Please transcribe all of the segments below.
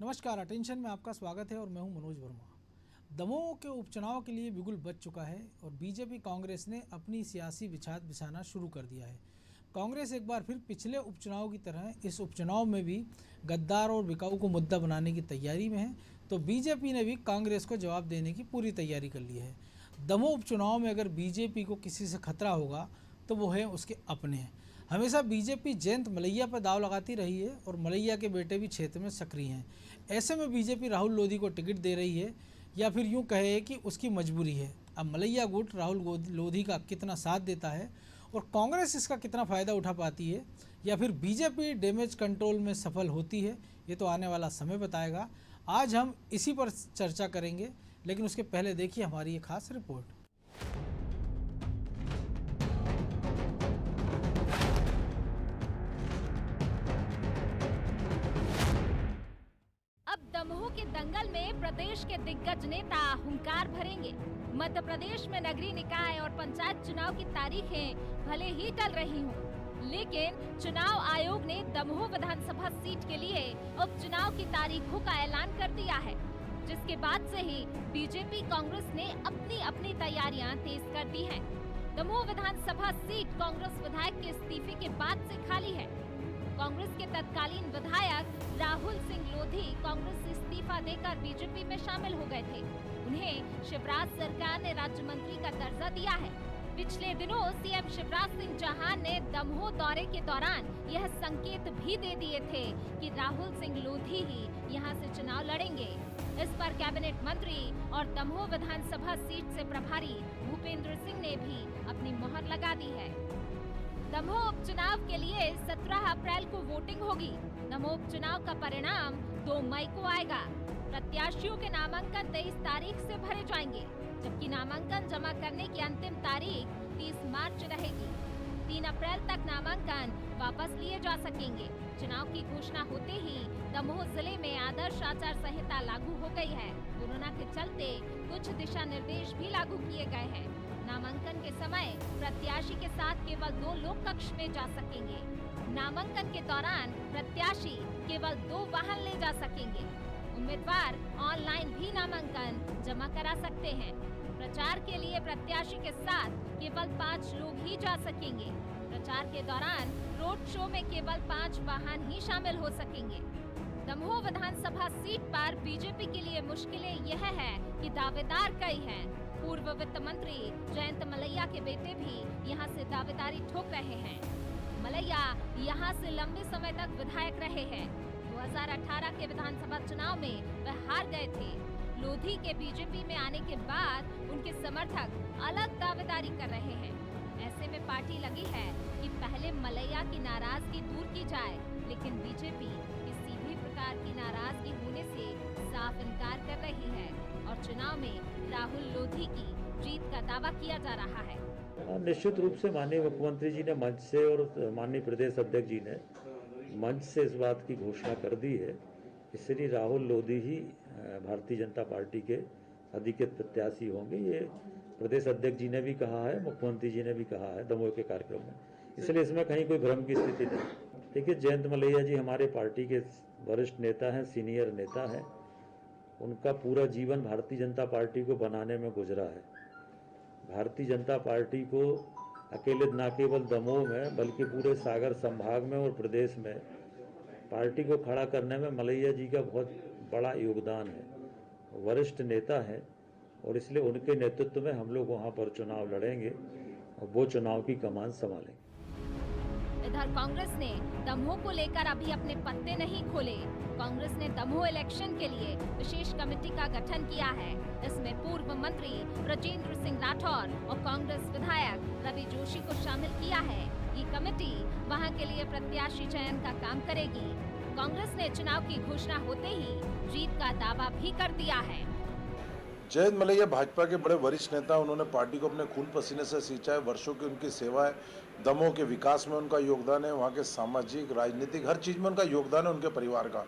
नमस्कार, अटेंशन में आपका स्वागत है और मैं हूं मनोज वर्मा। दमोह के उपचुनाव के लिए बिगुल बज चुका है और बीजेपी कांग्रेस ने अपनी सियासी बिछाद बिछाना शुरू कर दिया है। कांग्रेस एक बार फिर पिछले उपचुनाव की तरह इस उपचुनाव में भी गद्दार और बिकाऊ को मुद्दा बनाने की तैयारी में है, तो बीजेपी ने भी कांग्रेस को जवाब देने की पूरी तैयारी कर ली है। दमोह उपचुनाव में अगर बीजेपी को किसी से खतरा होगा तो वो है उसके अपने। हमेशा बीजेपी जयंत मलैया पर दाव लगाती रही है और मलैया के बेटे भी क्षेत्र में सक्रिय हैं। ऐसे में बीजेपी राहुल लोधी को टिकट दे रही है, या फिर यूं कहे कि उसकी मजबूरी है। अब मलैया गुट राहुल लोधी का कितना साथ देता है और कांग्रेस इसका कितना फ़ायदा उठा पाती है, या फिर बीजेपी डैमेज कंट्रोल में सफल होती है, ये तो आने वाला समय बताएगा। आज हम इसी पर चर्चा करेंगे, लेकिन उसके पहले देखिए हमारी ये खास रिपोर्ट। दमोह के दंगल में प्रदेश के दिग्गज नेता हुंकार भरेंगे। मध्य प्रदेश में नगरीय निकाय और पंचायत चुनाव की तारीखें भले ही टल रही हों, लेकिन चुनाव आयोग ने दमोह विधानसभा सीट के लिए उपचुनाव की तारीखों का ऐलान कर दिया है, जिसके बाद से ही बीजेपी कांग्रेस ने अपनी अपनी तैयारियां तेज कर दी हैं। दमोह विधानसभा सीट कांग्रेस विधायक के इस्तीफे के बाद से खाली है। कांग्रेस के तत्कालीन विधायक राहुल सिंह लोधी कांग्रेस से इस्तीफा देकर बीजेपी में शामिल हो गए थे। उन्हें शिवराज सरकार ने राज्य मंत्री का दर्जा दिया है। पिछले दिनों सीएम शिवराज सिंह चौहान ने दमोह दौरे के दौरान यह संकेत भी दे दिए थे कि राहुल सिंह लोधी ही यहां से चुनाव लड़ेंगे। इस पर कैबिनेट मंत्री और दमोह विधानसभा सीट से प्रभारी भूपेंद्र सिंह ने भी अपनी मोहर लगा दी है। दमोह उपचुनाव के लिए 17 अप्रैल को वोटिंग होगी। दमोह उपचुनाव का परिणाम 2 मई को आएगा। प्रत्याशियों के नामांकन 23 तारीख से भरे जाएंगे, जबकि नामांकन जमा करने की अंतिम तारीख 30 मार्च रहेगी। 3 अप्रैल तक नामांकन वापस लिए जा सकेंगे। चुनाव की घोषणा होते ही दमोह जिले में आदर्श आचार संहिता लागू हो गई है। कोरोना के चलते कुछ दिशा निर्देश भी लागू किए गए हैं। नामांकन के समय प्रत्याशी के साथ केवल 2 लोग कक्ष में जा सकेंगे। नामांकन के दौरान प्रत्याशी केवल 2 वाहन ले जा सकेंगे। उम्मीदवार ऑनलाइन भी नामांकन जमा करा सकते हैं। प्रचार के लिए प्रत्याशी के साथ केवल 5 लोग ही जा सकेंगे। प्रचार के दौरान रोड शो में केवल 5 वाहन ही शामिल हो सकेंगे। दमोह विधानसभा सीट पर बीजेपी के लिए मुश्किलें यह है कि दावेदार कई हैं। पूर्व वित्त मंत्री जयंत मलैया के बेटे भी यहां से दावेदारी ठोक रहे हैं। मलैया यहां से लंबे समय तक विधायक रहे हैं। 2018 के विधानसभा चुनाव में वह हार गए थे। लोधी के बीजेपी में आने के बाद उनके समर्थक अलग दावेदारी कर रहे हैं। ऐसे में पार्टी लगी है कि पहले मलैया की नाराजगी दूर की जाए, लेकिन बीजेपी किसी भी प्रकार की नाराजगी होने से साफ इनकार कर रही है और चुनाव में राहुल लोधी की जीत का दावा किया जा रहा है। निश्चित रूप से माननीय मुख्यमंत्री जी ने मंच से और माननीय प्रदेश अध्यक्ष जी ने मंच से इस बात की घोषणा कर दी है कि श्री राहुल लोधी ही भारतीय जनता पार्टी के अधिकृत प्रत्याशी होंगे। ये प्रदेश अध्यक्ष जी ने भी कहा है, मुख्यमंत्री जी ने भी कहा है दमोह के कार्यक्रम में, इसलिए इसमें कहीं कोई भ्रम की स्थिति नहीं। देखिए, जयंत मलैया जी हमारे पार्टी के वरिष्ठ नेता हैं, सीनियर नेता हैं। उनका पूरा जीवन भारतीय जनता पार्टी को बनाने में गुजरा है। भारतीय जनता पार्टी को अकेले न केवल दमोह में बल्कि पूरे सागर संभाग में और प्रदेश में पार्टी को खड़ा करने में मलैया जी का बहुत बड़ा योगदान है। वरिष्ठ नेता हैं और इसलिए उनके नेतृत्व में हम लोग वहां पर चुनाव लड़ेंगे और वो चुनाव की कमान संभालेंगे। इधर कांग्रेस ने दमोह को लेकर अभी अपने पत्ते नहीं खोले। कांग्रेस ने दमोह इलेक्शन के लिए विशेष कमेटी का गठन किया है। इसमें पूर्व मंत्री ब्रजेंद्र सिंह राठौर और कांग्रेस विधायक रवि जोशी को शामिल किया है। ये कमेटी वहां के लिए प्रत्याशी चयन का काम करेगी। कांग्रेस ने चुनाव की घोषणा होते ही जीत का दावा भी कर दिया है। जयंत मलैया भाजपा के बड़े वरिष्ठ नेता, उन्होंने पार्टी को अपने खून पसीने से सींचा है। वर्षों की उनकी सेवा है, दमोह के विकास में उनका योगदान है, वहाँ के सामाजिक राजनीतिक हर चीज़ में उनका योगदान है उनके परिवार का।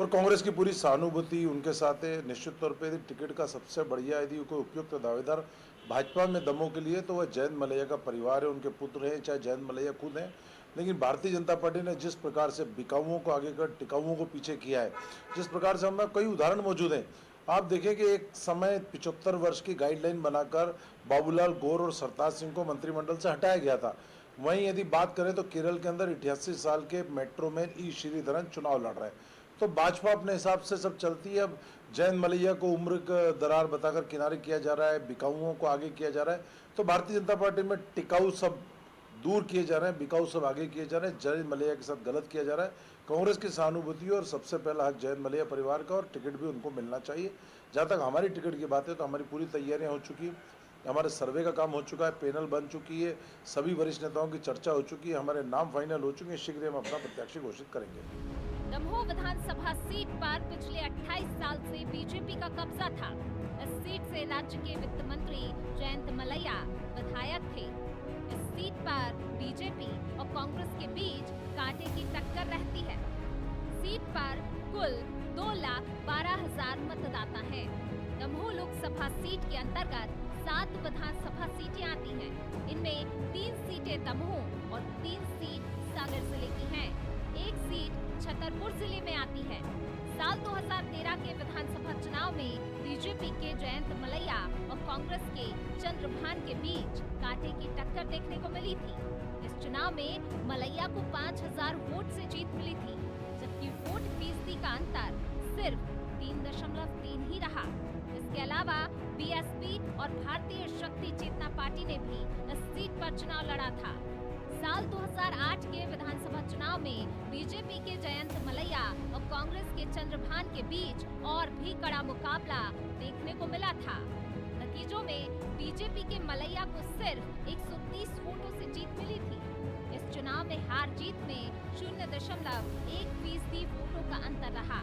और कांग्रेस की पूरी सहानुभूति उनके साथ है। निश्चित तौर पे टिकट का सबसे बढ़िया यदि कोई उपयुक्त दावेदार भाजपा में दमों के लिए तो वह जयंत मलैया का परिवार है, उनके पुत्र हैं, चाहे जयंत मलैया खुद हैं। लेकिन भारतीय जनता पार्टी ने जिस प्रकार से बिकाऊओं को आगे कर टिकाऊओं को पीछे किया है, जिस प्रकार से हमें कई उदाहरण मौजूद हैं। आप देखें कि एक समय 75 वर्ष की गाइडलाइन बनाकर बाबूलाल गौर और सरताज सिंह को मंत्रिमंडल से हटाया गया था। वहीं यदि बात करें तो केरल के अंदर 88 साल के मेट्रो मैन ई श्रीधरन चुनाव लड़ रहे हैं। तो भाजपा अपने हिसाब से सब चलती है। अब जयंत मलैया को उम्र का दरार बताकर किनारे किया जा रहा है, बिकाऊओं को आगे किया जा रहा है। तो भारतीय जनता पार्टी में टिकाऊ सब दूर किए जा रहे हैं, बिकाऊ सब आगे किए जा रहे हैं। जयंत मलैया के साथ गलत किया जा रहा है। कांग्रेस की सहानुभूति और सबसे पहला हक जयंत मलैया परिवार का, और टिकट भी उनको मिलना चाहिए। जहाँ तक हमारी टिकट की बात है तो हमारी पूरी तैयारियां हो चुकी हैं, हमारे सर्वे का काम हो चुका है, पैनल बन चुकी है, सभी वरिष्ठ नेताओं की चर्चा हो चुकी है, हमारे नाम फाइनल हो चुके हैं। शीघ्र हम अपना प्रत्याशी घोषित करेंगे। दमोह विधानसभा सीट पर पिछले 28 साल से बीजेपी का कब्जा था। इस सीट से राज्य के वित्त मंत्री जयंत मलैया विधायक थे। इस सीट पर बीजेपी और कांग्रेस के बीच कांटे की टक्कर रहती है। सीट पर कुल 2,12,000 मतदाता हैं। दमोह लोकसभा सीट के अंतर्गत 7 विधानसभा सीटें आती हैं। इनमें 3 सीटें दमोह और 3 सीट सागर जिले की हैं। एक सीट छतरपुर जिले में आती है। साल 2013 के विधानसभा चुनाव में बीजेपी के जयंत मलैया और कांग्रेस के चंद्रभान के बीच कांटे की टक्कर देखने को मिली थी। इस चुनाव में मलैया को 5,000 वोट से जीत मिली थी, जबकि वोट फीसदी का अंतर सिर्फ 3.3 ही रहा। इसके अलावा बीएसपी और भारतीय शक्ति चेतना पार्टी ने भी इस सीट पर चुनाव लड़ा था। साल 2008 के विधानसभा चुनाव में बीजेपी के जयंत मलैया और कांग्रेस के चंद्रभान के बीच और भी कड़ा मुकाबला देखने को मिला था। नतीजों में बीजेपी के मलैया को सिर्फ 130 वोटों से जीत मिली थी। इस चुनाव में हार जीत में 0.1% वोटों का अंतर रहा।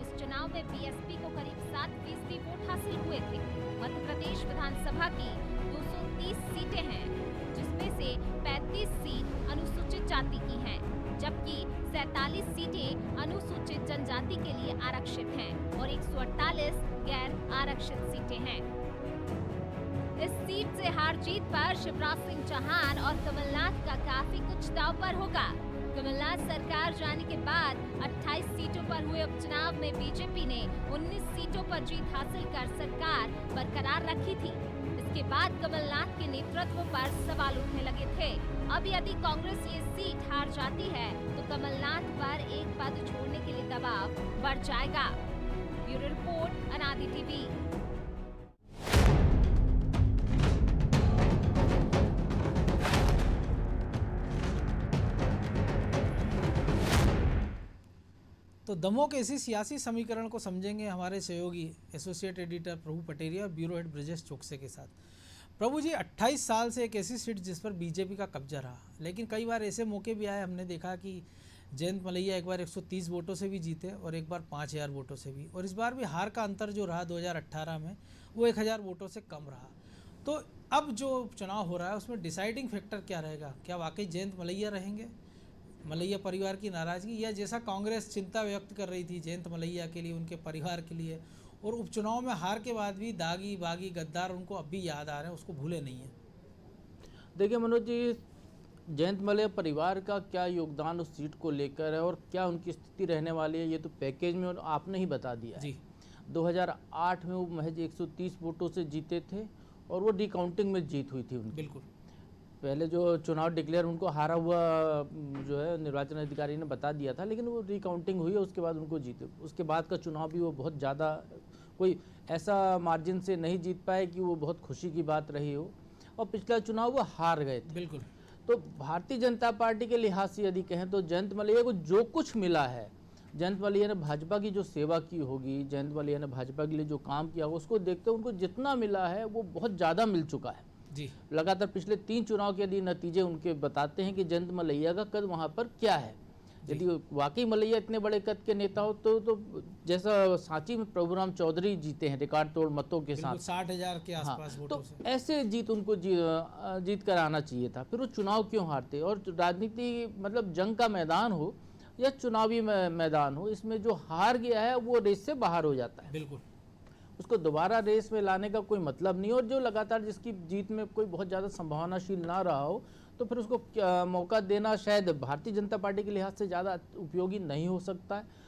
इस चुनाव में बीएसपी को करीब 7% वोट हासिल हुए थे। मध्य प्रदेश विधानसभा की 230 सीटें हैं, जिसमें से 35 सीट अनुसूचित जाति की हैं, जबकि 47 सीटें अनुसूचित जनजाति के लिए आरक्षित हैं और 148 गैर आरक्षित सीटें हैं। इस सीट से हार जीत पर शिवराज सिंह चौहान और कमलनाथ का काफी कुछ दांव पर होगा। कमलनाथ सरकार जाने के बाद 28 सीटों पर हुए उपचुनाव में बीजेपी ने 19 सीटों पर जीत हासिल कर सरकार बरकरार रखी थी। इसके बाद कमलनाथ के नेतृत्व पर सवाल उठने लगे थे। अब यदि कांग्रेस ये सीट हार जाती है तो कमलनाथ पर एक पद छोड़ने के लिए दबाव बढ़ जाएगा। ब्यूरो रिपोर्ट, अनादि टीवी। तो दमोह के इसी सियासी समीकरण को समझेंगे हमारे सहयोगी एसोसिएट एडिटर प्रभु पटेरिया और ब्यूरो हेड ब्रजेश चोकसे के साथ। प्रभु जी, 28 साल से एक ऐसी सीट जिस पर बीजेपी का कब्जा रहा, लेकिन कई बार ऐसे मौके भी आए, हमने देखा कि जयंत मलैया एक बार 130 वोटों से भी जीते और एक बार 5,000 वोटों से भी, और इस बार भी हार का अंतर जो रहा 2018 में वो 1,000 वोटों से कम रहा। तो अब जो चुनाव हो रहा है उसमें डिसाइडिंग फैक्टर क्या रहेगा? क्या वाकई जयंत मलैया रहेंगे, मलैया परिवार की नाराज़गी, या जैसा कांग्रेस चिंता व्यक्त कर रही थी जयंत मलैया के लिए, उनके परिवार के लिए, और उपचुनाव में हार के बाद भी दागी बागी गद्दार उनको अब भी याद आ रहे हैं, उसको भूले नहीं है? देखिए मनोज जी, जयंत मलैया परिवार का क्या योगदान उस सीट को लेकर है और क्या उनकी स्थिति रहने वाली है, ये तो पैकेज में आपने ही बता दिया है। जी, 2008 में वो महज 130 वोटों से जीते थे और वो रिकाउंटिंग में जीत हुई थी उनकी। बिल्कुल। पहले जो चुनाव डिक्लेयर उनको हारा हुआ जो है निर्वाचन अधिकारी ने बता दिया था, लेकिन वो रिकाउंटिंग हुई है, उसके बाद उनको जीते। उसके बाद का चुनाव भी वो बहुत ज़्यादा कोई ऐसा मार्जिन से नहीं जीत पाए कि वो बहुत खुशी की बात रही हो, और पिछला चुनाव वो हार गए थे। बिल्कुल। तो भारतीय जनता पार्टी के लिहाज से यदि कहें तो जयंत मलैया को जो कुछ मिला है, जयंत मलैया ने भाजपा की जो सेवा की होगी, जयंत मलैया ने भाजपा के लिए जो काम किया होगा, उसको देखते उनको जितना मिला है वो बहुत ज़्यादा मिल चुका है। जी, लगातार पिछले 3 चुनाव के यदि नतीजे उनके बताते हैं कि जयंत मलैया का कद वहाँ पर क्या है। यदि वाकई मलैया इतने बड़े कद के नेता हो तो जैसा सांची में प्रभुराम चौधरी जीते हैं रिकॉर्ड तोड़ मतों के साथ, 60,000 के आसपास वोटों तो से। ऐसे जीत उनको जीत कर आना चाहिए था। फिर वो चुनाव क्यों हारते? और राजनीति मतलब जंग का मैदान हो या चुनावी मैदान हो, इसमें जो हार गया है वो रेस से बाहर हो जाता है। बिल्कुल। उसको दोबारा रेस में लाने का कोई मतलब नहीं। और जो लगातार जिसकी जीत में कोई बहुत ज़्यादा संभावनाशील ना रहा हो तो फिर उसको मौका देना शायद भारतीय जनता पार्टी के लिहाज से ज़्यादा उपयोगी नहीं हो सकता है।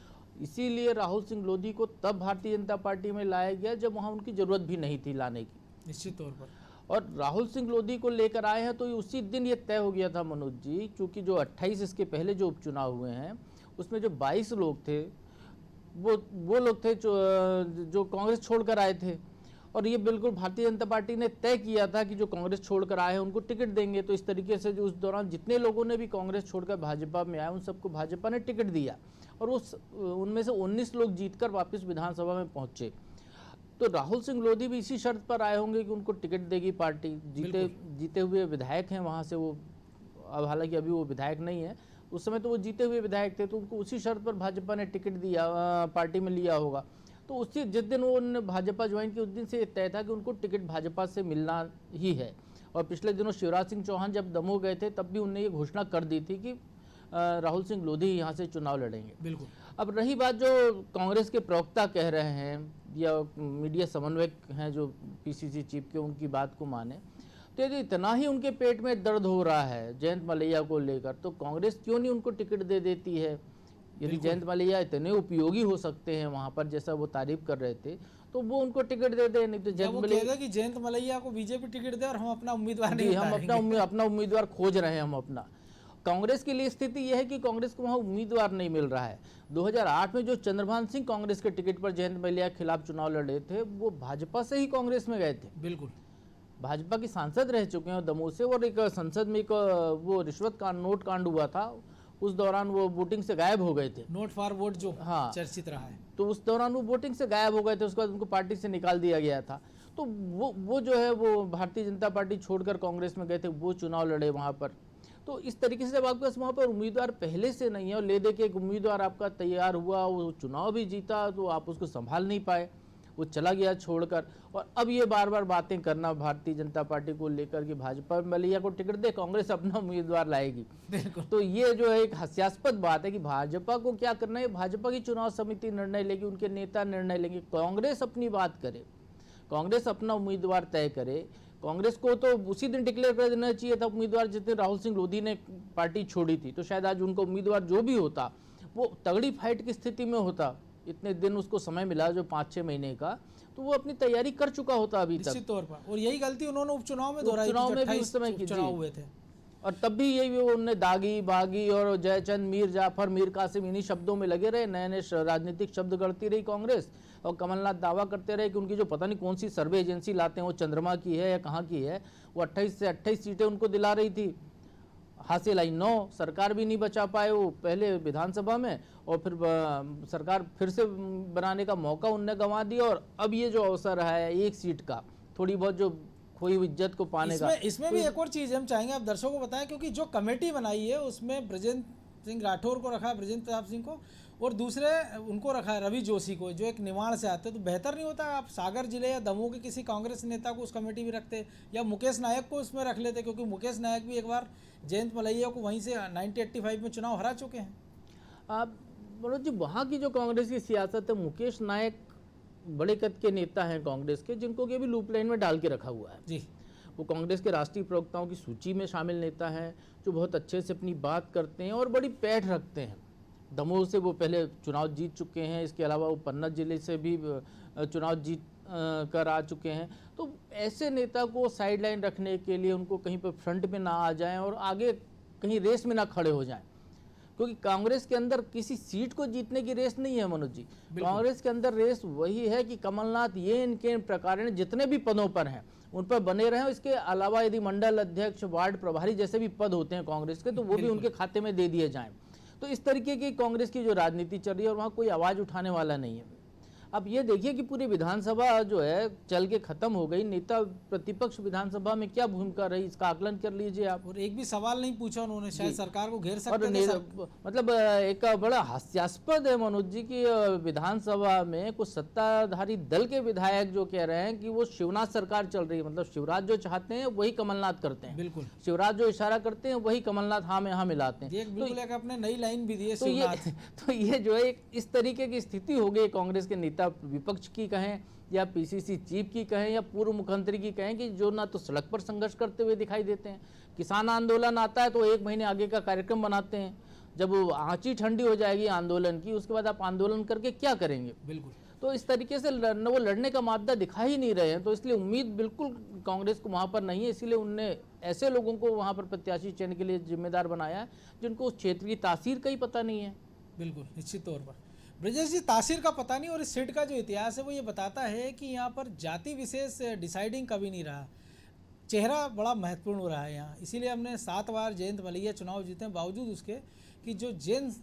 इसीलिए राहुल सिंह लोधी को तब भारतीय जनता पार्टी में लाया गया जब वहाँ उनकी ज़रूरत भी नहीं थी लाने की, निश्चित तौर पर। और राहुल सिंह लोधी को लेकर आए हैं तो उसी दिन ये तय हो गया था मनोज जी, क्योंकि जो 28 इसके पहले जो उपचुनाव हुए हैं उसमें जो 22 लोग थे वो लोग थे जो कांग्रेस छोड़कर आए थे। और ये बिल्कुल भारतीय जनता पार्टी ने तय किया था कि जो कांग्रेस छोड़कर आए हैं उनको टिकट देंगे। तो इस तरीके से जो उस दौरान जितने लोगों ने भी कांग्रेस छोड़कर भाजपा में आए उन सबको भाजपा ने टिकट दिया और उनमें से 19 लोग जीतकर वापस विधानसभा में पहुंचे। तो राहुल सिंह लोधी भी इसी शर्त पर आए होंगे कि उनको टिकट देगी पार्टी। जीते हुए विधायक हैं वहाँ से वो, अब हालांकि अभी वो विधायक नहीं है, उस समय तो वो जीते हुए विधायक थे, तो उनको उसी शर्त पर भाजपा ने टिकट दिया, पार्टी में लिया होगा। तो उसी जिस दिन उन्होंने भाजपा ज्वाइन की उस दिन से तय था कि उनको टिकट भाजपा से मिलना ही है। और पिछले दिनों शिवराज सिंह चौहान जब दमोह गए थे तब भी उन्होंने ये घोषणा कर दी थी कि राहुल सिंह लोधी यहाँ से चुनाव लड़ेंगे। बिल्कुल। अब रही बात जो कांग्रेस के प्रवक्ता कह रहे हैं या मीडिया समन्वयक हैं जो पीसीसी चीफ के, उनकी बात को माने तो यदि इतना ही उनके पेट में दर्द हो रहा है जयंत मलैया को लेकर तो कांग्रेस क्यों नहीं उनको टिकट दे देती है। यदि जयंत मलैया इतने उपयोगी हो सकते हैं वहां पर जैसा वो तारीफ कर रहे थे तो वो उनको टिकट दे दे। नहीं तो जयंत मलैया कि जयंत मलैया को बीजेपी टिकट दे और हम अपना उम्मीदवार नहीं, हम अपना उम्मीदवार खोज रहे हैं। हम अपना कांग्रेस के लिए स्थिति यह है कि कांग्रेस को वहाँ उम्मीदवार नहीं मिल रहा है। 2008 में जो चंद्रभान सिंह कांग्रेस के टिकट पर जयंत मलैया के खिलाफ चुनाव लड़े थे वो भाजपा से ही कांग्रेस में गए थे। बिल्कुल। भाजपा की सांसद रह चुके हैं दमोह से, और एक संसद में एक वो रिश्वत का नोट कांड हुआ था, उस दौरान वो वोटिंग से गायब हो गए थे। नोट फॉर वोट जो हाँ चर्चित रहा है, तो उस दौरान वो वोटिंग से गायब हो गए थे, उसके बाद उनको पार्टी से निकाल दिया गया था। तो वो जो है वो भारतीय जनता पार्टी छोड़कर कांग्रेस में गए थे, वो चुनाव लड़े वहाँ पर। तो इस तरीके से जब आपके पास वहाँ पर उम्मीदवार पहले से नहीं है और ले दे के एक उम्मीदवार आपका तैयार हुआ, वो चुनाव भी जीता, तो आप उसको संभाल नहीं पाए, वो चला गया छोड़कर। और अब ये बार बार बातें करना भारतीय जनता पार्टी को लेकर कि भाजपा मलैया को टिकट दे, कांग्रेस अपना उम्मीदवार लाएगी। तो ये जो है एक हास्यास्पद बात है कि भाजपा को क्या करना है, भाजपा की चुनाव समिति निर्णय लेगी, उनके नेता निर्णय लेंगे, कांग्रेस अपनी बात करे, कांग्रेस अपना उम्मीदवार तय करे। कांग्रेस को तो उसी दिन डिक्लेयर कर देना चाहिए था उम्मीदवार जिस दिन राहुल सिंह लोधी ने पार्टी छोड़ी थी, तो शायद आज उनका उम्मीदवार जो भी होता वो तगड़ी फाइट की स्थिति में होता। इतने दिन उसको समय मिला जो 5-6 महीने का, तो वो अपनी तैयारी कर चुका होता अभी तक निश्चित तौर पर। और यही गलती उन्होंने उपचुनाव में दोहराई, चुनाव में भी उस समय की चुनाव हुए थे, और तब भी यही उन्होंने दागी बागी और जयचंद, मीर जाफर, मीर कासिम इन्हीं शब्दों में लगे रहे। नए नए राजनीतिक शब्द गढ़ती रही कांग्रेस, और कमलनाथ दावा करते रहे कि उनकी जो पता नहीं कौन सी सर्वे एजेंसी लाते हैं वो चंद्रमा की है या कहाँ की है, वो 28 से 28 सीटें उनको दिला रही थी। हासिल आई 9, सरकार भी नहीं बचा पाए वो पहले विधानसभा में, और फिर सरकार फिर से बनाने का मौका उनने गंवा दिया। और अब ये जो अवसर है 1 सीट का, थोड़ी बहुत जो खोई इज्जत को पाने का, इसमें भी एक और चीज़ हम चाहेंगे आप दर्शकों को बताएं, क्योंकि जो कमेटी बनाई है उसमें ब्रजेंद्र सिंह राठौर को रखा है, ब्रजेंद्र प्रताप सिंह को, और दूसरे उनको रखा है रवि जोशी को, जो एक निमाड़ से आते हैं। तो बेहतर नहीं होता आप सागर जिले या दमोह के किसी कांग्रेस नेता को उस कमेटी में रखते, या मुकेश नायक को उसमें रख लेते, क्योंकि मुकेश नायक भी एक बार जयंत मलैया को वहीं से 1985 में चुनाव हरा चुके हैं। आप मनोज जी, वहाँ की जो कांग्रेस की सियासत है, मुकेश नायक बड़े कद के नेता हैं कांग्रेस के, जिनको कि अभी लूप लाइन में डाल के रखा हुआ है जी। वो कांग्रेस के राष्ट्रीय प्रवक्ताओं की सूची में शामिल नेता हैं, जो बहुत अच्छे से अपनी बात करते हैं और बड़ी पैठ रखते हैं। दमोह से वो पहले चुनाव जीत चुके हैं, इसके अलावा वो पन्ना जिले से भी चुनाव जीत कर आ चुके हैं। तो ऐसे नेता को साइड लाइन रखने के लिए उनको कहीं पर फ्रंट में ना आ जाएं और आगे कहीं रेस में ना खड़े हो जाएं, क्योंकि कांग्रेस के अंदर किसी सीट को जीतने की रेस नहीं है मनोज जी। कांग्रेस के अंदर रेस वही है कि कमलनाथ ये इनके प्रकार जितने भी पदों पर हैं उन पर बने रहें। इसके अलावा यदि मंडल अध्यक्ष, वार्ड प्रभारी जैसे भी पद होते हैं कांग्रेस के, तो वो भी उनके खाते में दे दिए जाएं। तो इस तरीके की कांग्रेस की जो राजनीति चल रही है और वहाँ कोई आवाज़ उठाने वाला नहीं है। अब ये देखिए कि पूरी विधानसभा जो है चल के खत्म हो गई, नेता प्रतिपक्ष विधानसभा में क्या भूमिका रही इसका आकलन कर लीजिए आप। और एक भी सवाल नहीं पूछा उन्होंने, शायद सरकार को घेर सकते थे। मतलब एक बड़ा हास्यास्पद है मनोज जी की विधानसभा में कुछ सत्ताधारी दल के विधायक जो कह रहे हैं कि वो शिवनाथ सरकार चल रही है, मतलब शिवराज जो चाहते हैं वही कमलनाथ करते हैं। बिल्कुल, शिवराज जो इशारा करते हैं वही कमलनाथ हाँ में हाँ मिलाते हैं। बिल्कुल एक अपने नई लाइन भी दी है तो ये जो है इस तरीके की स्थिति हो गई कांग्रेस के नेता नेता विपक्ष की कहें या पीसीसी चीफ की कहें या पूर्व मुख्यमंत्री की कहें कि जो ना तो सड़क पर संघर्ष करते हुए दिखाई देते हैं, किसान आंदोलन आता है तो 1 महीने आगे का कार्यक्रम बनाते हैं, जब वो आंची ठंडी हो जाएगी आंदोलन की उसके बाद आप आंदोलन करके क्या करेंगे। बिल्कुल। तो इस तरीके से वो लड़ने का मादा दिखा ही नहीं रहे हैं, तो इसलिए उम्मीद बिल्कुल कांग्रेस को वहाँ पर नहीं है। इसीलिए उनने ऐसे लोगों को वहाँ पर प्रत्याशी चयन के लिए जिम्मेदार बनाया है जिनको उस क्षेत्र की तासीर का ही पता नहीं है। बिल्कुल, निश्चित तौर पर ब्रजेश जी, तासीर का पता नहीं। और इस सीट का जो इतिहास है वो ये बताता है कि यहाँ पर जाति विशेष डिसाइडिंग कभी नहीं रहा, चेहरा बड़ा महत्वपूर्ण रहा है यहाँ। इसीलिए हमने 7 बार जयंत मलैया चुनाव जीते हैं, बावजूद उसके कि जो जैन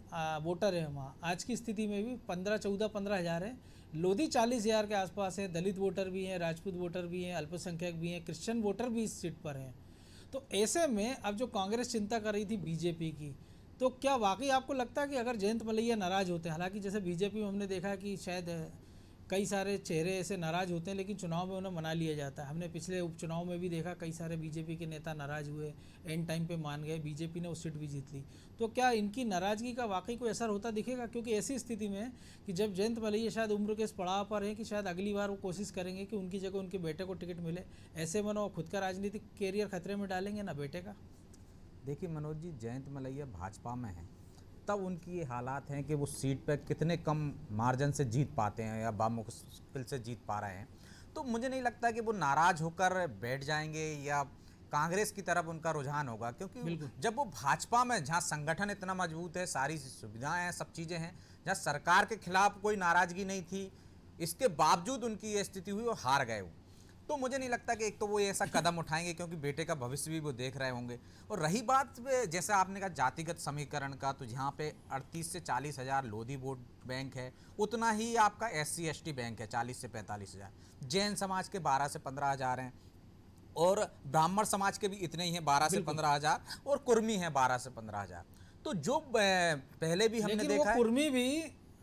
वोटर है वहाँ आज की स्थिति में भी 15 हज़ार है, लोधी 40,000 के आसपास है, दलित वोटर भी हैं, राजपूत वोटर भी हैं, अल्पसंख्यक भी हैं, क्रिश्चियन वोटर भी इस सीट पर हैं। तो ऐसे में अब जो कांग्रेस चिंता कर रही थी बीजेपी की, तो क्या वाकई आपको लगता है कि अगर जयंत मलैया नाराज़ होते हैं, हालांकि जैसे बीजेपी में हमने देखा कि शायद कई सारे चेहरे ऐसे नाराज़ होते हैं लेकिन चुनाव में उन्हें मना लिया जाता है। हमने पिछले उपचुनाव में भी देखा कई सारे बीजेपी के नेता नाराज़ हुए, एंड टाइम पे मान गए, बीजेपी ने उस सीट भी जीत ली। तो क्या इनकी नाराज़गी का वाकई कोई असर होता दिखेगा? क्योंकि ऐसी स्थिति में कि जब जयंत मलैया शायद उम्र के इस पड़ाव पर है कि शायद अगली बार वो कोशिश करेंगे कि उनकी जगह उनके बेटे को टिकट मिले, ऐसे में ना वो खुद का राजनीतिक कैरियर खतरे में डालेंगे ना बेटे का। देखिए मनोज जी, जयंत मलैया भाजपा में हैं तब उनकी ये हालात हैं कि वो सीट पर कितने कम मार्जिन से जीत पाते हैं या बामुश्किल से जीत पा रहे हैं। तो मुझे नहीं लगता कि वो नाराज़ होकर बैठ जाएंगे या कांग्रेस की तरफ उनका रुझान होगा, क्योंकि जब वो भाजपा में जहाँ संगठन इतना मजबूत है, सारी सुविधाएं हैं, सब चीज़ें हैं, जहाँ सरकार के खिलाफ कोई नाराज़गी नहीं थी, इसके बावजूद उनकी ये स्थिति हुई और हार गए वो। तो मुझे नहीं लगता कि एक तो वो ऐसा कदम उठाएंगे, क्योंकि बेटे का भविष्य भी वो देख रहे होंगे। और रही बात जैसे आपने कहा जातिगत समीकरण का, तो यहाँ पे 38 से 40 हज़ार लोधी वोट बैंक है, उतना ही आपका SC ST बैंक है 40 से 45 हज़ार, जैन समाज के 12 से 15 हज़ार हैं, और ब्राह्मण समाज के भी इतने ही हैं 12 से 15 हज़ार, और कुर्मी हैं 12 से 15 हज़ार। तो जो पहले भी हमने देखा है, कुर्मी भी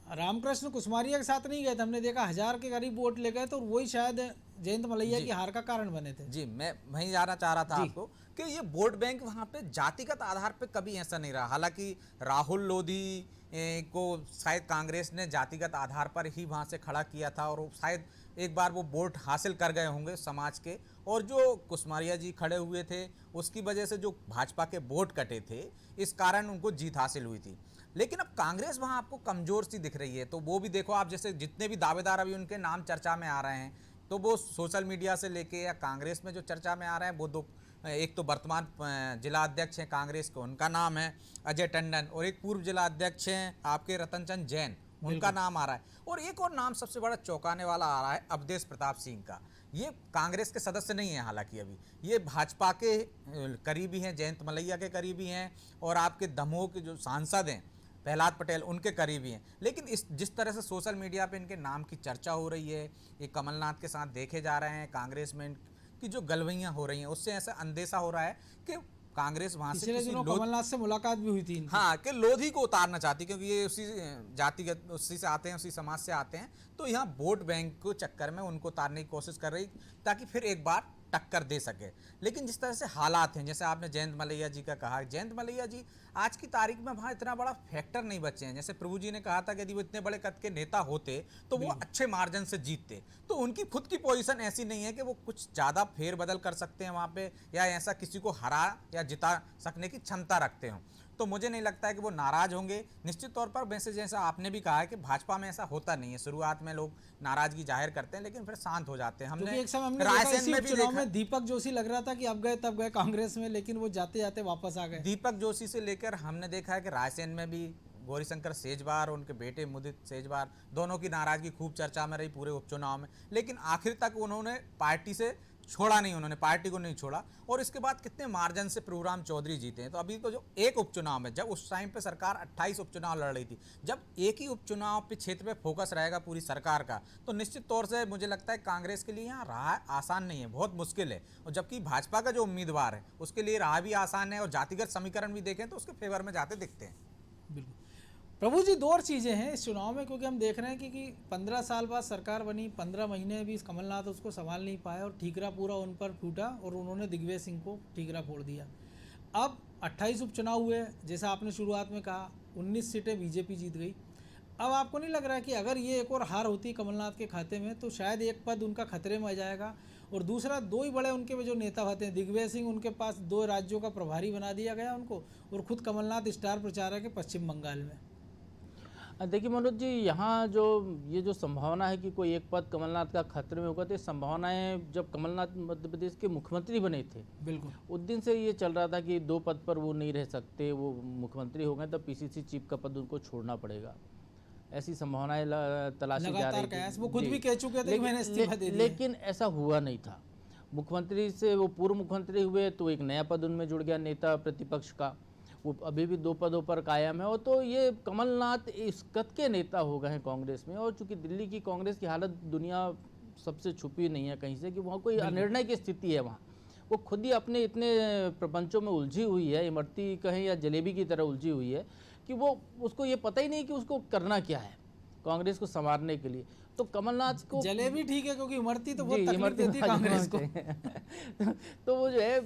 रामकृष्ण कुसमारिया के साथ नहीं गए थे, हमने देखा 1000 के करीब वोट ले गए, तो वही शायद जयंत मलैया की हार का कारण बने थे। जी, मैं वहीं जाना चाह रहा था आपको कि ये वोट बैंक वहाँ पे जातिगत आधार पे कभी ऐसा नहीं रहा। हालांकि राहुल लोधी को शायद कांग्रेस ने जातिगत आधार पर ही वहाँ से खड़ा किया था, और शायद एक बार वो वोट हासिल कर गए होंगे समाज के, और जो कुसमारिया जी खड़े हुए थे उसकी वजह से जो भाजपा के वोट कटे थे, इस कारण उनको जीत हासिल हुई थी। लेकिन अब कांग्रेस वहाँ आपको कमज़ोर सी दिख रही है। तो वो भी देखो आप, जैसे जितने भी दावेदार अभी उनके नाम चर्चा में आ रहे हैं, तो वो सोशल मीडिया से लेके या कांग्रेस में जो चर्चा में आ रहे हैं, वो दो, एक तो वर्तमान जिला अध्यक्ष हैं कांग्रेस के, उनका नाम है अजय टंडन, और एक पूर्व जिला अध्यक्ष हैं आपके रतन चंद जैन, उनका नाम आ रहा है, और एक और नाम सबसे बड़ा चौंकाने वाला आ रहा है अवधेश प्रताप सिंह का। ये कांग्रेस के सदस्य नहीं है, हालांकि अभी ये भाजपा के करीबी हैं, जयंत मलैया के करीबी हैं, और आपके दमोह के जो सांसद हैं प्रहलाद पटेल, उनके करीबी हैं। लेकिन जिस तरह से सोशल मीडिया पे इनके नाम की चर्चा हो रही है, ये कमलनाथ के साथ देखे जा रहे हैं, कांग्रेस में की जो गलवैयाँ हो रही हैं, उससे ऐसा अंदेशा हो रहा है कि कांग्रेस वहाँ से किसी कमलनाथ से मुलाकात भी हुई थी। हाँ, कि लोधी को उतारना चाहती, क्योंकि ये उसी जातिगत उसी से आते हैं, उसी समाज से आते हैं, तो यहाँ वोट बैंक को चक्कर में उनको उतारने की कोशिश कर रही, ताकि फिर एक बार टक्कर दे सके। लेकिन जिस तरह से हालात हैं, जैसे आपने जयंत मलैया जी का कहा, जयंत मलैया जी आज की तारीख में वहाँ इतना बड़ा फैक्टर नहीं बचे हैं। जैसे प्रभु जी ने कहा था कि यदि वो इतने बड़े कद के नेता होते तो वो अच्छे मार्जिन से जीतते। तो उनकी खुद की पोजीशन ऐसी नहीं है कि वो कुछ ज़्यादा फेरबदल कर सकते हैं वहाँ पे, या ऐसा किसी को हरा या जिता सकने की क्षमता रखते हों। तो मुझे नहीं लगता है कि वो नाराज़ होंगे। निश्चित तौर पर वैसे जैसा आपने भी कहा है कि भाजपा में ऐसा होता नहीं है, शुरुआत में लोग नाराजगी जाहिर करते हैं लेकिन फिर शांत हो जाते हैं। हमने एक समय रायसेन में भी देखा में दीपक जोशी लग रहा था कि अब गए तब गए कांग्रेस में, लेकिन वो जाते जाते वापस आ गए। दीपक जोशी से लेकर हमने देखा है कि रायसेन में भी गौरीशंकर सेजवार और उनके बेटे मुदित सेजवार, दोनों की नाराजगी खूब चर्चा में रही पूरे उपचुनाव में, लेकिन आखिर तक उन्होंने पार्टी से छोड़ा नहीं, उन्होंने पार्टी को नहीं छोड़ा, और इसके बाद कितने मार्जिन से प्रभुराम चौधरी जीते हैं। तो अभी तो जो एक उपचुनाव में, जब उस टाइम पे सरकार 28 उपचुनाव लड़ रही थी, जब एक ही उपचुनाव पे क्षेत्र पे फोकस रहेगा पूरी सरकार का, तो निश्चित तौर से मुझे लगता है कांग्रेस के लिए यहाँ राह आसान नहीं है, बहुत मुश्किल है। और जबकि भाजपा का जो उम्मीदवार है उसके लिए राह भी आसान है, और जातिगत समीकरण भी देखें तो उसके फेवर में जाते दिखते हैं। बिल्कुल प्रभु जी, दो और चीज़ें हैं इस चुनाव में, क्योंकि हम देख रहे हैं कि 15 साल बाद सरकार बनी, 15 महीने भी कमलनाथ उसको संभाल नहीं पाए, और ठीकरा पूरा उन पर फूटा और उन्होंने दिग्विजय सिंह को ठीकरा फोड़ दिया। अब 28 उपचुनाव हुए, जैसा आपने शुरुआत में कहा, 19 सीटें बीजेपी जीत गई। अब आपको नहीं लग रहा है कि अगर ये एक और हार होती कमलनाथ के खाते में तो शायद एक पद उनका खतरे में आ जाएगा, और दूसरा दो ही बड़े उनके जो नेता होते हैं, दिग्विजय सिंह उनके पास 2 राज्यों का प्रभारी बना दिया गया उनको, और खुद कमलनाथ स्टार प्रचारक है पश्चिम बंगाल में। देखिए मनोज जी, यहाँ ये जो संभावना है कि कोई एक पद कमलनाथ का खतरे में होगा, तो ये संभावनाएं जब कमलनाथ मध्य प्रदेश के मुख्यमंत्री बने थे बिल्कुल, उस दिन से ये चल रहा था कि 2 पद पर वो नहीं रह सकते, वो मुख्यमंत्री हो गए तब पीसीसी चीफ का पद उनको छोड़ना पड़ेगा, ऐसी संभावनाएं तलाशी जा लगातार रही कयास थी। वो खुद जी। भी कह चुके थे कि मैंने इस्तीफा दे दिया। लेकिन ऐसा हुआ नहीं था। मुख्यमंत्री से वो पूर्व मुख्यमंत्री हुए तो एक नया पद उनमें जुड़ गया, नेता प्रतिपक्ष का, वो अभी भी 2 पदों पर कायम है। और तो ये कमलनाथ इस कद के नेता हो गए हैं कांग्रेस में, और चूंकि दिल्ली की कांग्रेस की हालत दुनिया सबसे छुपी नहीं है कहीं से, कि वहाँ कोई अनिर्णय की स्थिति है, वहाँ वो खुद ही अपने इतने प्रपंचों में उलझी हुई है, इमरती कहें या जलेबी की तरह उलझी हुई है, कि वो उसको ये पता ही नहीं कि उसको करना क्या है कांग्रेस को संवारने के लिए। तो कमलनाथ को जलेबी ठीक है, क्योंकि इमरती तो बहुत जी, तकलीफ इमरती देती है कांग्रेस को। तो वो जो है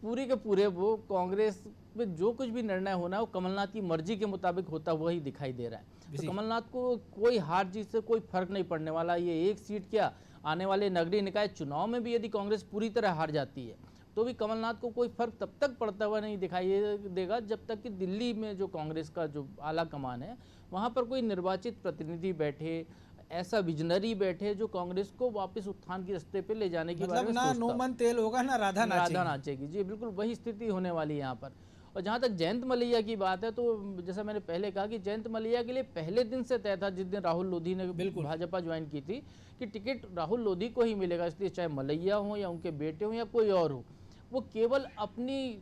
पूरी के पूरे वो कांग्रेस में जो कुछ भी निर्णय होना है वो कमलनाथ की मर्जी के मुताबिक होता हुआ ही दिखाई दे रहा है। तो कमलनाथ को कोई हार जीत से कोई फर्क नहीं पड़ने वाला। ये एक सीट क्या, आने वाले नगरीय निकाय चुनाव में भी यदि कांग्रेस पूरी तरह हार जाती है तो भी कमलनाथ को कोई फर्क तब तक पड़ता हुआ नहीं दिखाई देगा जब तक कि दिल्ली में जो कांग्रेस का जो आला कमान है वहाँ पर कोई निर्वाचित प्रतिनिधि बैठे, ऐसा विजनरी बैठे जो कांग्रेस को वापस उत्थान के रास्ते पे ले जाने के बारे में ना सोचता हो। नोमन तेल होगा ना राधा नाचेगी। जी बिल्कुल वही स्थिति होने वाली है यहाँ पर। और जहाँ तक जयंत मलैया की बात है तो जैसा मैंने पहले कहा कि जयंत मलैया के लिए पहले दिन से तय था, जिस दिन राहुल लोधी ने भाजपा ज्वाइन की थी, कि टिकट राहुल लोधी को ही मिलेगा, इसलिए चाहे मलैया हो या उनके बेटे हो या कोई और हो, वो केवल अपनी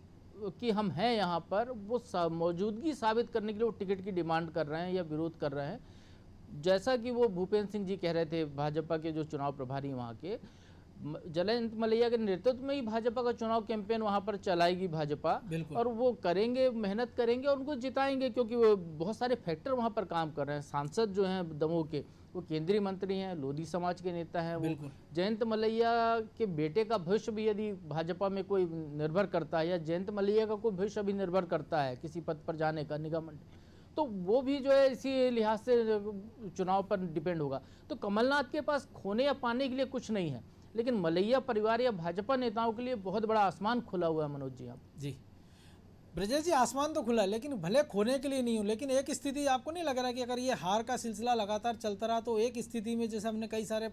कि हम हैं यहाँ पर वो मौजूदगी साबित करने के लिए वो टिकट की डिमांड कर रहे हैं या विरोध कर रहे हैं। जैसा कि वो भूपेंद्र सिंह जी कह रहे थे, भाजपा के जो चुनाव प्रभारी वहाँ के, जयंत मलैया के नेतृत्व में ही भाजपा का चुनाव कैंपेन वहाँ पर चलाएगी भाजपा, और वो करेंगे, मेहनत करेंगे और उनको जिताएंगे, क्योंकि वो बहुत सारे फैक्टर वहाँ पर काम कर रहे हैं। सांसद जो हैं दमोह के वो केंद्रीय मंत्री हैं, लोधी समाज के नेता हैं। वो जयंत मलैया के बेटे का भविष्य भी यदि भाजपा में कोई निर्भर करता है या जयंत मलैया का कोई भविष्य भी निर्भर करता है किसी पद पर जाने का, निगम, तो वो भी जो है इसी लिहाज से चुनाव पर डिपेंड होगा। तो कमलनाथ के पास खोने या पाने के लिए कुछ नहीं है, लेकिन मलैया परिवार या भाजपा नेताओं के लिए बहुत बड़ा आसमान खुला हुआ है मनोज जी। आप जी ब्रजेश जी, आसमान तो खुला, लेकिन भले खोने के लिए नहीं हो, लेकिन एक स्थिति आपको नहीं लग रहा कि अगर ये हार का सिलसिला लगातार चलता रहा तो एक स्थिति में, जैसे हमने कई सारे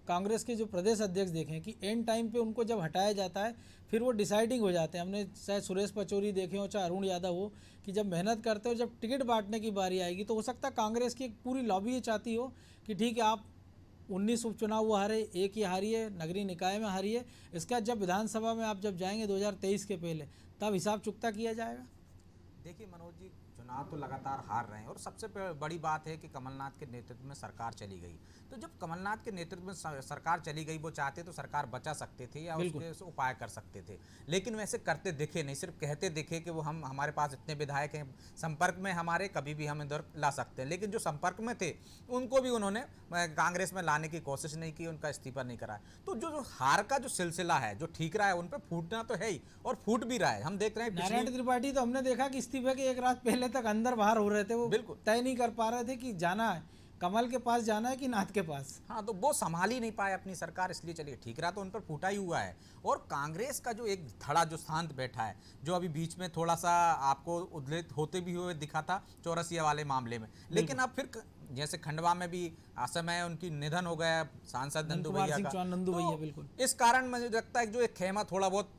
कांग्रेस के जो प्रदेश अध्यक्ष देखे हैं कि एंड टाइम पे उनको जब हटाया जाता है फिर वो डिसाइडिंग हो जाते हैं। हमने चाहे सुरेश पचौरी देखे हो चाहे अरुण यादव हो, कि जब मेहनत करते हो, जब टिकट बांटने की बारी आएगी तो हो सकता है कांग्रेस की एक पूरी लॉबी ये चाहती हो कि ठीक है आप 19 उपचुनाव वो हारे, एक ही हारिए, नगरीय निकाय में हारिए, इसका जब विधानसभा में आप जब जाएंगे 2023 के पहले तब हिसाब चुकता किया जाएगा। देखिए मनोज जी, चुनाव तो लगातार हार रहे हैं और सबसे बड़ी बात है कि कमलनाथ के नेतृत्व में सरकार चली गई। तो जब कमलनाथ के नेतृत्व में सरकार चली गई, वो चाहते तो सरकार बचा सकते थे या उसके उपाय कर सकते थे, लेकिन वैसे करते दिखे नहीं, सिर्फ कहते दिखे कि वो हमारे पास इतने विधायक हैं संपर्क में हमारे, कभी भी हम इधर ला सकते हैं, लेकिन जो संपर्क में थे उनको भी उन्होंने कांग्रेस में लाने की कोशिश नहीं की, उनका इस्तीफा नहीं कराया। तो जो हार का जो सिलसिला है, जो ठीक रहा है, उन पर फूटना तो है ही और फूट भी रहा है। हम देख रहे हैं नारायण त्रिपाठी तो हमने देखा कि इस्तीफे के एक रात पहले तक अंदर बाहर हो रहे थे, वो बिल्कुल तय नहीं कर पा रहे थे कि जाना है कमल के पास जाना है कि नाथ के पास। हाँ, तो वो संभाल ही नहीं पाए अपनी सरकार, इसलिए चलिए ठीक रहा, तो उन पर फूटा ही हुआ है। और कांग्रेस का जो एक धड़ा जो शांत बैठा है, जो अभी बीच में थोड़ा सा आपको उद्वेलित होते भी हुए दिखा था चौरसिया वाले मामले में, लेकिन अब फिर जैसे खंडवा में भी असमय उनकी निधन हो गया सांसद नंदू भैया का, तो बिल्कुल इस कारण मुझे लगता है जो एक खेमा थोड़ा बहुत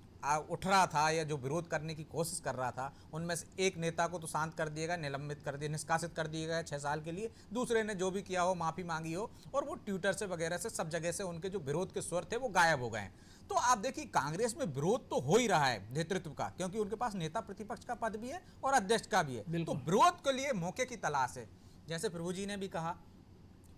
उठ रहा था या जो विरोध करने की कोशिश कर रहा था, उनमें से एक नेता को तो शांत कर दिया गया, निलंबित कर दिया, निष्कासित कर दिया गया 6 साल के लिए। दूसरे ने जो भी किया हो माफ़ी मांगी हो, और वो ट्विटर से वगैरह से सब जगह से उनके जो विरोध के स्वर थे वो गायब हो गए हैं। तो आप देखिए कांग्रेस में विरोध तो हो ही रहा है नेतृत्व का, क्योंकि उनके पास नेता प्रतिपक्ष का पद भी है और अध्यक्ष का भी है, तो विरोध के लिए मौके की तलाश है। जैसे प्रभु जी ने भी कहा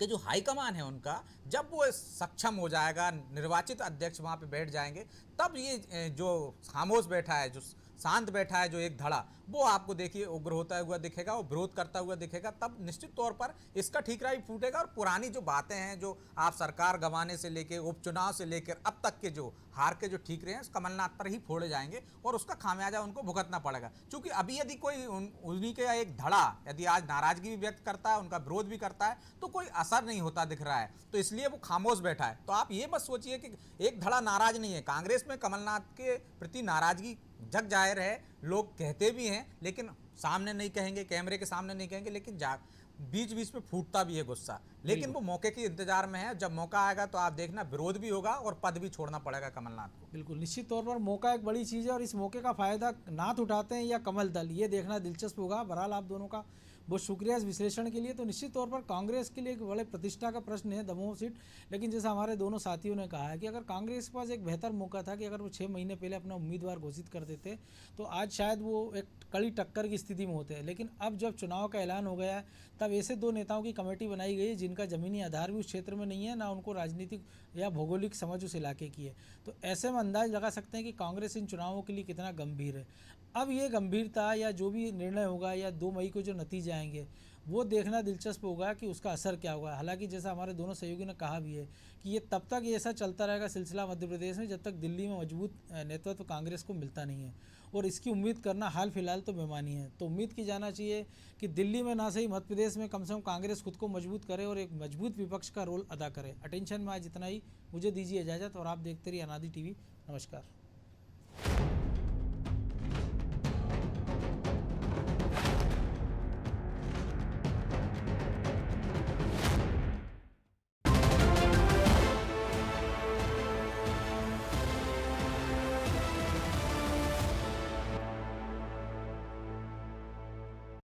कि जो हाईकमान है उनका, जब वो सक्षम हो जाएगा, निर्वाचित अध्यक्ष वहाँ पे बैठ जाएंगे, तब ये जो खामोश बैठा है, जो शांत बैठा है, जो एक धड़ा, वो आपको देखिए उग्र होता हुआ दिखेगा, वो विरोध करता हुआ दिखेगा, तब निश्चित तौर पर इसका ठीकरा भी फूटेगा। और पुरानी जो बातें हैं, जो आप सरकार गंवाने से लेकर उपचुनाव से लेकर अब तक के जो हार के जो ठीकरे हैं कमलनाथ पर ही फोड़े जाएंगे और उसका खामियाजा उनको भुगतना पड़ेगा। क्योंकि अभी यदि कोई उन्हीं के एक धड़ा यदि आज नाराजगी भी व्यक्त करता है, उनका विरोध भी करता है, तो कोई असर नहीं होता दिख रहा है, तो इसलिए वो खामोश बैठा है। तो आप ये बस सोचिए कि एक धड़ा नाराज नहीं है, कांग्रेस में कमलनाथ के प्रति नाराजगी जग जाहिर है, लोग कहते भी हैं लेकिन सामने नहीं कहेंगे, कैमरे के सामने नहीं कहेंगे, लेकिन बीच बीच में फूटता भी है गुस्सा। लेकिन वो मौके के इंतजार में है, जब मौका आएगा तो आप देखना विरोध भी होगा और पद भी छोड़ना पड़ेगा कमलनाथ को। बिल्कुल, निश्चित तौर पर मौका एक बड़ी चीज़ है और इस मौके का फायदा नाथ उठाते हैं या कमल दल, ये देखना दिलचस्प होगा। बहरहाल आप दोनों का बहुत शुक्रिया इस विश्लेषण के लिए। तो निश्चित तौर पर कांग्रेस के लिए एक बड़े प्रतिष्ठा का प्रश्न है दमोह सीट, लेकिन जैसा हमारे दोनों साथियों ने कहा है कि अगर कांग्रेस के पास एक बेहतर मौका था कि अगर वो 6 महीने पहले अपना उम्मीदवार घोषित कर देते तो आज शायद वो एक कड़ी टक्कर की स्थिति में होते हैं। लेकिन अब जब चुनाव का ऐलान हो गया है तब ऐसे 2 नेताओं की कमेटी बनाई गई है जिनका ज़मीनी आधार भी उस क्षेत्र में नहीं है, ना उनको राजनीतिक या भौगोलिक समझ उस इलाके की है। तो ऐसे में अंदाज लगा सकते हैं कि कांग्रेस इन चुनावों के लिए कितना गंभीर है। अब ये गंभीरता या जो भी निर्णय होगा या 2 मई को जो नतीजे आएंगे वो देखना दिलचस्प होगा कि उसका असर क्या होगा। हालांकि जैसा हमारे दोनों सहयोगी ने कहा भी है कि ये तब तक ऐसा चलता रहेगा सिलसिला मध्य प्रदेश में जब तक दिल्ली में मजबूत नेतृत्व कांग्रेस को मिलता नहीं है, और इसकी उम्मीद करना हाल फिलहाल तो बेमानी है। तो उम्मीद की जाना चाहिए कि दिल्ली में ना सही मध्य प्रदेश में कम से कम कांग्रेस खुद को मजबूत करे और एक मजबूत विपक्ष का रोल अदा करे। अटेंशन में आज इतना ही, मुझे दीजिए इजाज़त और आप देखते रहिए अनादि टीवी। नमस्कार।